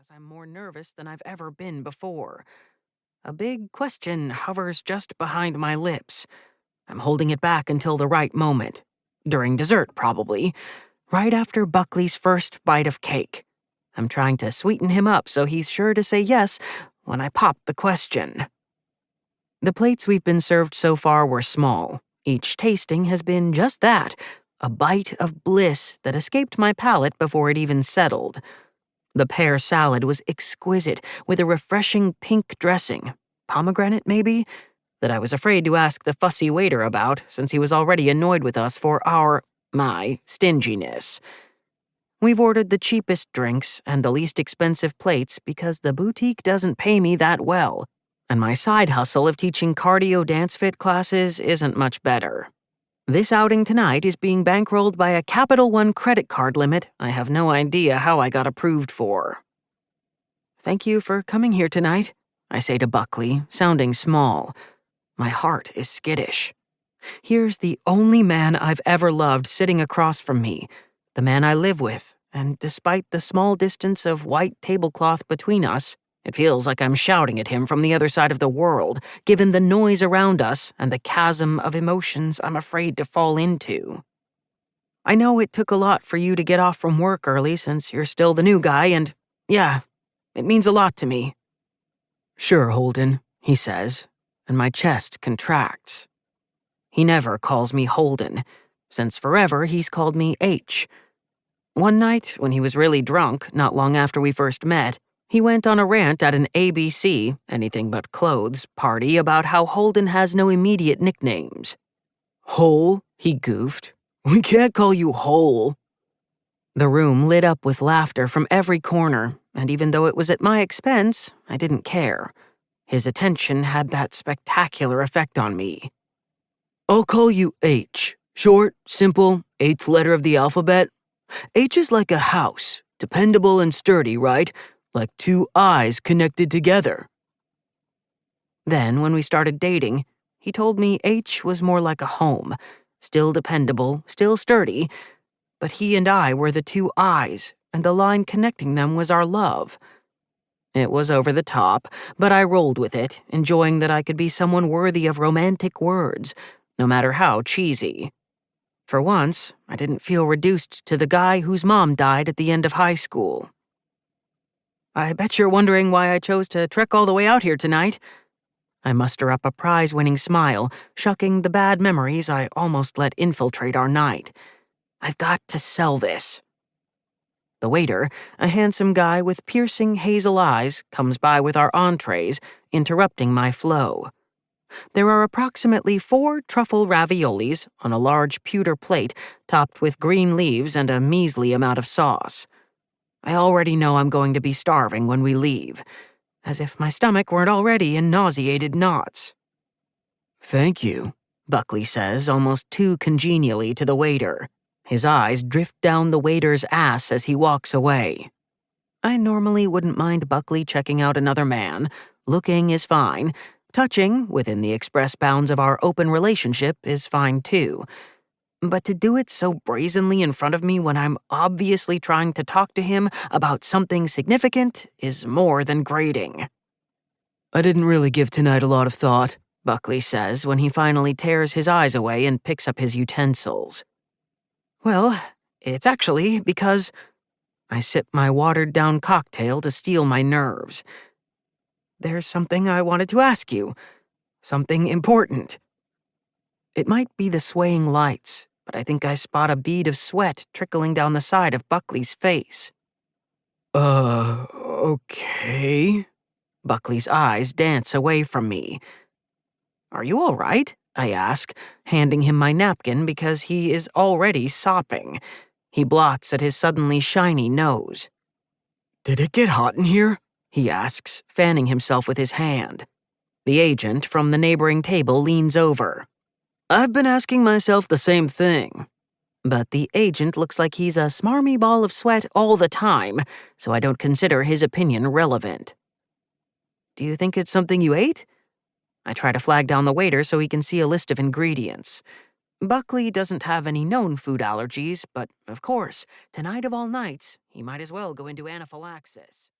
because I'm more nervous than I've ever been before. A big question hovers just behind my lips. I'm holding it back until the right moment. During dessert, probably. Right after Buckley's first bite of cake. I'm trying to sweeten him up so he's sure to say yes when I pop the question. The plates we've been served so far were small. Each tasting has been just that, a bite of bliss that escaped my palate before it even settled. The pear salad was exquisite, with a refreshing pink dressing, pomegranate maybe, that I was afraid to ask the fussy waiter about since he was already annoyed with us for my stinginess. We've ordered the cheapest drinks and the least expensive plates because the boutique doesn't pay me that well, and my side hustle of teaching cardio dance fit classes isn't much better. This outing tonight is being bankrolled by a Capital One credit card limit I have no idea how I got approved for. "Thank you for coming here tonight," I say to Buckley, sounding small. My heart is skittish. Here's the only man I've ever loved sitting across from me, the man I live with, and despite the small distance of white tablecloth between us, it feels like I'm shouting at him from the other side of the world, given the noise around us and the chasm of emotions I'm afraid to fall into. "I know it took a lot for you to get off from work early since you're still the new guy, and yeah, it means a lot to me." "Sure, Holden," he says, and my chest contracts. He never calls me Holden. Since forever, he's called me H. One night, when he was really drunk, not long after we first met, he went on a rant at an ABC, anything but clothes, party about how Holden has no immediate nicknames. "Hole?" he goofed. "We can't call you Hole." The room lit up with laughter from every corner, and even though it was at my expense, I didn't care. His attention had that spectacular effect on me. "I'll call you H. Short, simple, eighth letter of the alphabet. H is like a house, dependable and sturdy, right? Like two eyes connected together." Then, when we started dating, he told me H was more like a home, still dependable, still sturdy, but he and I were the two eyes, and the line connecting them was our love. It was over the top, but I rolled with it, enjoying that I could be someone worthy of romantic words, no matter how cheesy. For once, I didn't feel reduced to the guy whose mom died at the end of high school. "I bet you're wondering why I chose to trek all the way out here tonight." I muster up a prize-winning smile, shucking the bad memories I almost let infiltrate our night. I've got to sell this. The waiter, a handsome guy with piercing hazel eyes, comes by with our entrees, interrupting my flow. There are approximately 4 truffle raviolis on a large pewter plate topped with green leaves and a measly amount of sauce. I already know I'm going to be starving when we leave, as if my stomach weren't already in nauseated knots. "Thank you," Buckley says almost too congenially to the waiter. His eyes drift down the waiter's ass as he walks away. I normally wouldn't mind Buckley checking out another man. Looking is fine. Touching, within the express bounds of our open relationship, is fine too. But to do it so brazenly in front of me when I'm obviously trying to talk to him about something significant is more than grating. "I didn't really give tonight a lot of thought," Buckley says when he finally tears his eyes away and picks up his utensils. "Well, it's actually because—" I sip my watered-down cocktail to steel my nerves. "There's something I wanted to ask you. Something important." It might be the swaying lights, but I think I spot a bead of sweat trickling down the side of Buckley's face. Okay." Buckley's eyes dance away from me. "Are you all right?" I ask, handing him my napkin because he is already sopping. He blots at his suddenly shiny nose. "Did it get hot in here?" he asks, fanning himself with his hand. The agent from the neighboring table leans over. "I've been asking myself the same thing." But the agent looks like he's a smarmy ball of sweat all the time, so I don't consider his opinion relevant. "Do you think it's something you ate?" I try to flag down the waiter so he can see a list of ingredients. Buckley doesn't have any known food allergies, but, of course, tonight of all nights, he might as well go into anaphylaxis.